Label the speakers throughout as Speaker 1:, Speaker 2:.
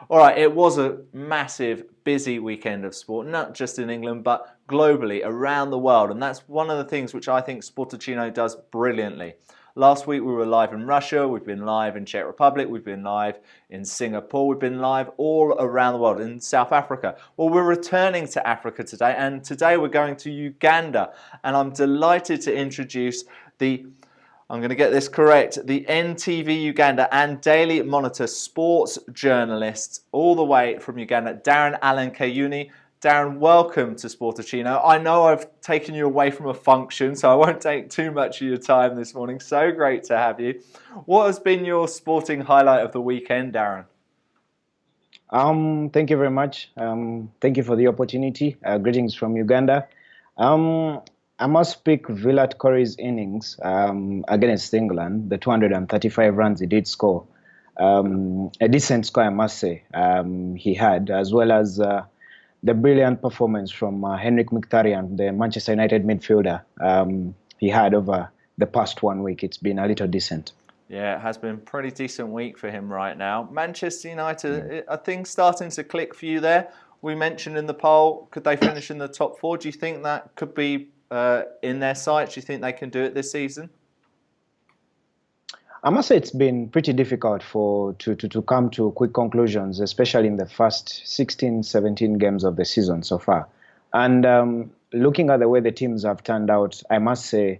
Speaker 1: All right, it was a massive, busy weekend of sport, not just in England, but globally, around the world. And that's one of the things which I think Sportuccino does brilliantly. Last week we were live in Russia, we've been live in Czech Republic, we've been live in Singapore, we've been live all around the world, in South Africa. Well, we're returning to Africa today, and today we're going to Uganda. And I'm delighted to introduce I'm going to get this correct, the NTV Uganda and Daily Monitor sports journalists all the way from Uganda, Darren Allan Kyeyune. Darren, welcome to Sportuccino. I know I've taken you away from a function, so I won't take too much of your time this morning. So great to have you. What has been your sporting highlight of the weekend, Darren?
Speaker 2: Thank you very much. Thank you for the opportunity. Greetings from Uganda. I must pick Virat Kohli's innings against England, the 235 runs he did score. A decent score, I must say, he had, as well as the brilliant performance from Henrik Mkhitaryan, the Manchester United midfielder. He had over the past 1 week. It's been a little decent.
Speaker 1: Yeah, it has been a pretty decent week for him right now. Manchester United, are things starting to click for you there? We mentioned in the poll, could they finish in the top four? Do you think that could be in their sights? Do you think they can do it this season?
Speaker 2: I must say it's been pretty difficult to come to quick conclusions, especially in the first 16, 17 games of the season so far. And looking at the way the teams have turned out, I must say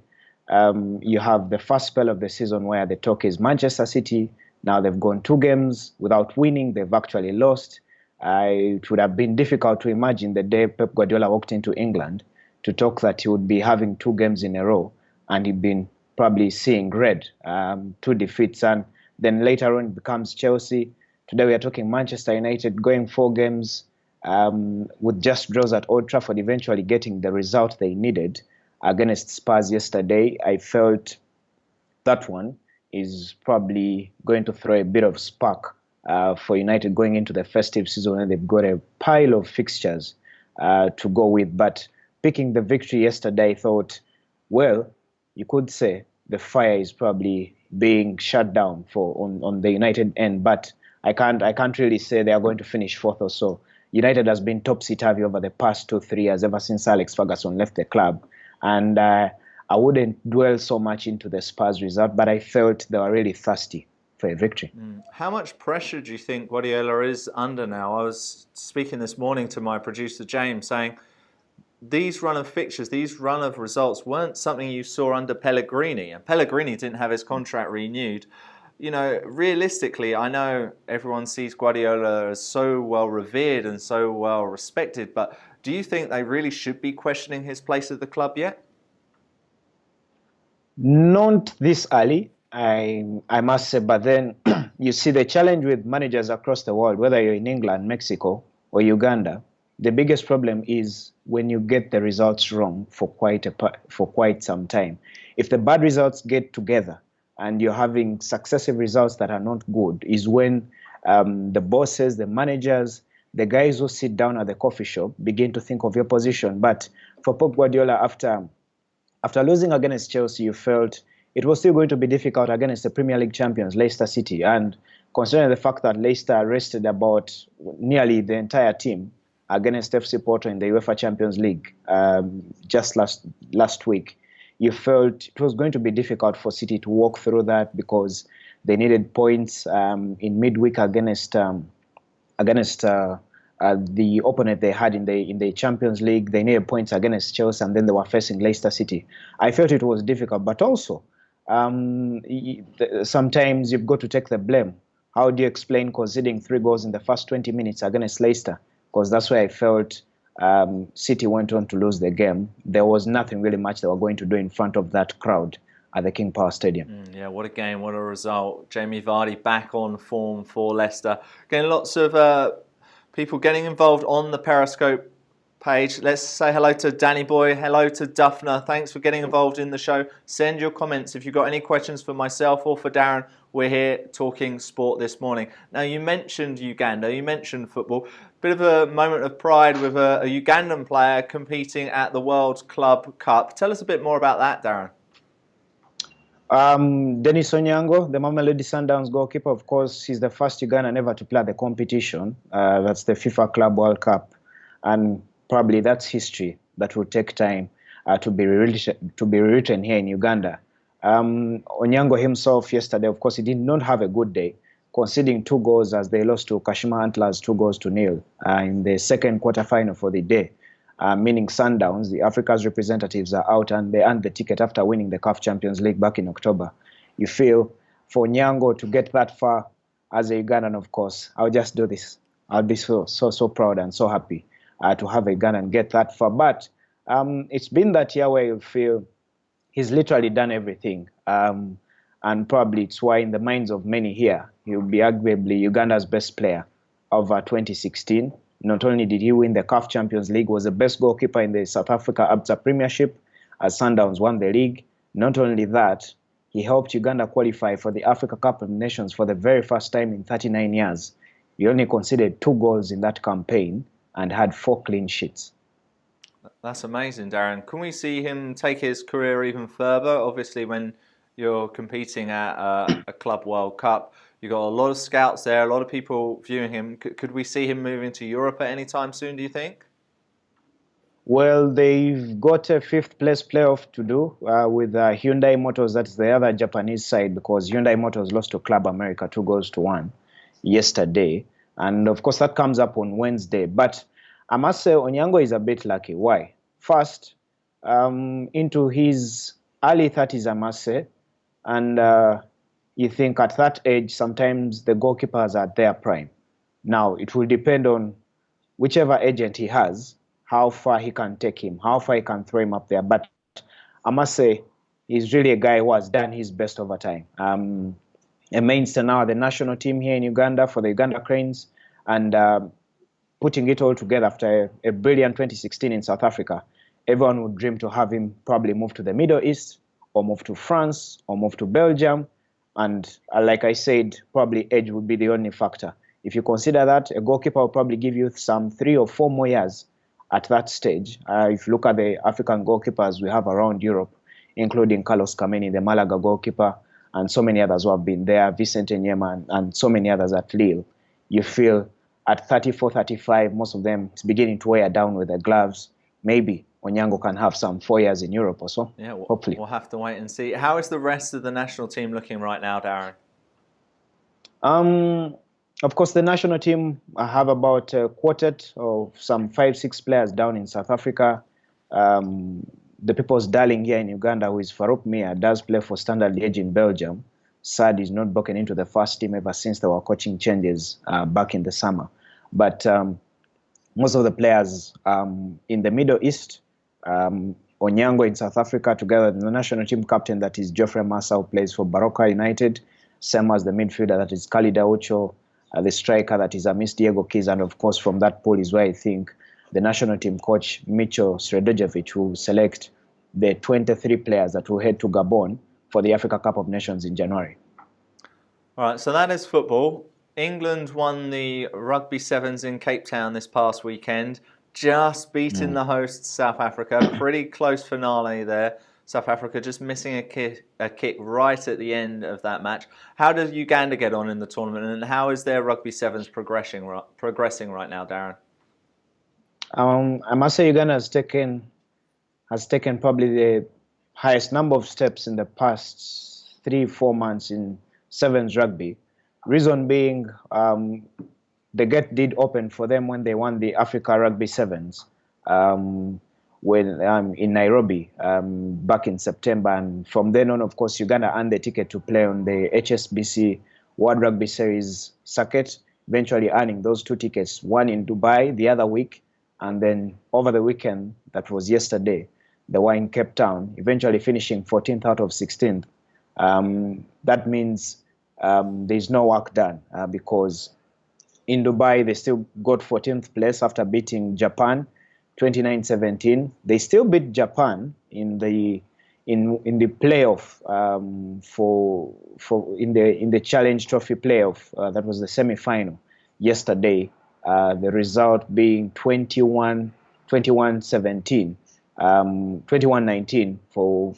Speaker 2: you have the first spell of the season where the talk is Manchester City. Now they've gone 2 games without winning. They've actually lost. It would have been difficult to imagine the day Pep Guardiola walked into England to talk that he would be having 2 games in a row, and he'd been probably seeing red, 2 defeats, and then later on it becomes Chelsea. Today we are talking Manchester United going 4 games with just draws at Old Trafford, eventually getting the result they needed against Spurs yesterday. I felt that one is probably going to throw a bit of spark for United going into the festive season, and they've got a pile of fixtures to go with. But picking the victory yesterday, I thought, well, you could say the fire is probably being shut down on the United end, but I can't really say they are going to finish 4th or so. United has been topsy-turvy over the past 2-3 years, ever since Alex Ferguson left the club, and I wouldn't dwell so much into the Spurs result, but I felt they were really thirsty for a victory.
Speaker 1: How much pressure do you think Guardiola is under now? I was speaking this morning to my producer James, saying these run of fixtures, these run of results weren't something you saw under Pellegrini. And Pellegrini didn't have his contract renewed. You know, realistically, I know everyone sees Guardiola as so well revered and so well respected, but do you think they really should be questioning his place at the club yet?
Speaker 2: Not this early, I must say, but then you see the challenge with managers across the world, whether you're in England, Mexico, or Uganda. The biggest problem is when you get the results wrong for quite some time. If the bad results get together and you're having successive results that are not good, is when the bosses, the managers, the guys who sit down at the coffee shop begin to think of your position. But for Pep Guardiola, after losing against Chelsea, you felt it was still going to be difficult against the Premier League champions, Leicester City. And considering the fact that Leicester rested about nearly the entire team against FC Porto in the UEFA Champions League just last week, you felt it was going to be difficult for City to walk through that, because they needed points in midweek against the opponent they had in the Champions League. They needed points against Chelsea, and then they were facing Leicester City. I felt it was difficult, but also sometimes you've got to take the blame. How do you explain conceding 3 goals in the first 20 minutes against Leicester? Because that's where I felt City went on to lose the game. There was nothing really much they were going to do in front of that crowd at the King Power Stadium.
Speaker 1: Yeah, what a game, what a result. Jamie Vardy back on form for Leicester. Getting lots of people getting involved on the Periscope page. Let's say hello to Danny Boy, hello to Duffner. Thanks for getting involved in the show. Send your comments if you've got any questions for myself or for Darren. We're here talking sport this morning. Now, you mentioned Uganda, you mentioned football. Bit of a moment of pride with a Ugandan player competing at the World Club Cup. Tell us a bit more about that, Darren.
Speaker 2: Dennis Onyango, the Mamelodi Sundowns goalkeeper, of course, he's the first Ugandan ever to play the competition. That's the FIFA Club World Cup. And probably that's history that will take time to be rewritten here in Uganda. Onyango himself yesterday, of course, he did not have a good day, conceding 2 goals as they lost to Kashima Antlers 2-0 in the second quarterfinal for the day. Meaning Sundowns, the Africa's representatives are out and they earned the ticket after winning the CAF Champions League back in October. You feel for Onyango to get that far as a Ugandan, of course, I'll just do this. I'll be so proud and so happy to have a Ugandan get that far. But it's been that year where you feel he's literally done everything. And probably it's why in the minds of many here, he'll be arguably Uganda's best player of 2016. Not only did he win the CAF Champions League, was the best goalkeeper in the South Africa Absa Premiership as Sundowns won the league. Not only that, he helped Uganda qualify for the Africa Cup of Nations for the very first time in 39 years. He only conceded 2 goals in that campaign and had 4 clean sheets.
Speaker 1: That's amazing, Darren. Can we see him take his career even further? Obviously, when you're competing at a Club World Cup, you've got a lot of scouts there, a lot of people viewing him. Could we see him moving to Europe at any time soon, do you think?
Speaker 2: Well, they've got a 5th place playoff to do with Hyundai Motors. That's the other Japanese side, because Hyundai Motors lost to Club America 2-1 yesterday. And of course, that comes up on Wednesday. But I must say, Onyango is a bit lucky. Why? First, into his early 30s, I must say. And you think at that age, sometimes the goalkeepers are at their prime. Now, it will depend on whichever agent he has, how far he can take him, how far he can throw him up there. But I must say, he's really a guy who has done his best over time. A mainstay now at the national team here in Uganda for the Uganda Cranes, and putting it all together after a brilliant 2016 in South Africa. Everyone would dream to have him probably move to the Middle East, or move to France, or move to Belgium. And like I said, probably age would be the only factor. If you consider that, a goalkeeper will probably give you some 3 or 4 more years at that stage. If you look at the African goalkeepers we have around Europe, including Carlos Kameni, the Malaga goalkeeper, and so many others who have been there, Vicente Nyema, and so many others at Lille, you feel at 34, 35, most of them is beginning to wear down with the gloves. Maybe Onyango can have some 4 years in Europe or so.
Speaker 1: Yeah,
Speaker 2: hopefully.
Speaker 1: We'll have to wait and see. How is the rest of the national team looking right now, Darren?
Speaker 2: Of course, the national team have about a quartet of some 5-6 players down in South Africa. The people's darling here in Uganda, who is Farouk Mia, does play for Standard Liège in Belgium. Sad he's not broken into the first team ever since there were coaching changes back in the summer. But most of the players in the Middle East, Onyango in South Africa, together with the national team captain, that is Geoffrey Massa, who plays for Baroka United, same as the midfielder, that is Khalid Aucho, the striker, that is Amis Diego Keys, and of course from that pool is where I think the national team coach Micho Sredojevic will select the 23 players that will head to Gabon for the Africa Cup of Nations in January.
Speaker 1: All right, so that is football. England won the Rugby Sevens in Cape Town this past weekend, just beating the hosts South Africa. Pretty close finale there. South Africa just missing a kick right at the end of that match. How does Uganda get on in the tournament, and how is their Rugby Sevens progressing right now, Darren?
Speaker 2: I must say Uganda has taken probably the highest number of steps in the past 3-4 months in Sevens rugby. Reason being, the gate did open for them when they won the Africa Rugby Sevens in Nairobi back in September. And from then on, of course, Uganda earned the ticket to play on the HSBC World Rugby Series circuit, eventually earning those 2 tickets, one in Dubai the other week, and then over the weekend, that was yesterday, they were in Cape Town, eventually finishing 14th out of 16th. That means there's no work done because in Dubai, they still got 14th place after beating Japan 29-17. They still beat Japan in the playoff in the Challenge Trophy playoff. That was the semi-final yesterday. The result being 21-17, 21-19 for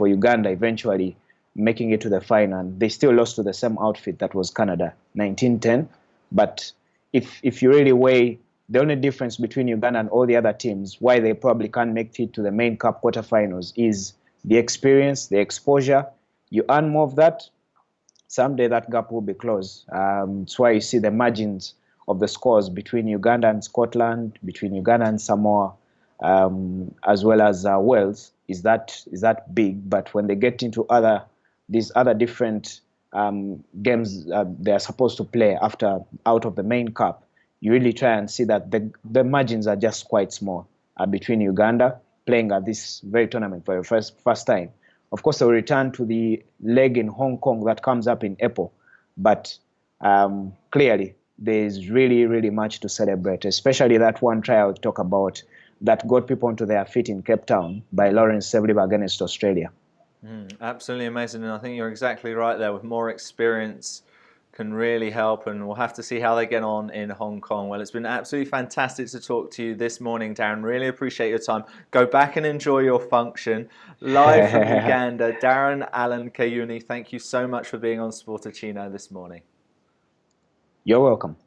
Speaker 2: Uganda, eventually making it to the final. And they still lost to the same outfit that was Canada, 1910. But if you really weigh the only difference between Uganda and all the other teams, why they probably can't make it to the main cup quarterfinals, is the experience, the exposure. You earn more of that, someday that gap will be closed. That's why you see the margins of the scores between Uganda and Scotland, between Uganda and Samoa, as well as Wales, is that big. But when they get into these other different games they are supposed to play out of the main cup, you really try and see that the margins are just quite small between Uganda playing at this very tournament for the first time. Of course, they will return to the leg in Hong Kong that comes up in April, but clearly there is really, really much to celebrate, especially that one try I'll talk about that got people onto their feet in Cape Town by Lawrence Sevliba against Australia.
Speaker 1: Absolutely amazing, and I think you're exactly right there. With more experience can really help, and we'll have to see how they get on in Hong Kong. Well, it's been absolutely fantastic to talk to you this morning, Darren. Really appreciate your time. Go back and enjoy your function. Live from Uganda, Darren Allan Kyeyune, thank you so much for being on Sportuccino this morning.
Speaker 2: You're welcome.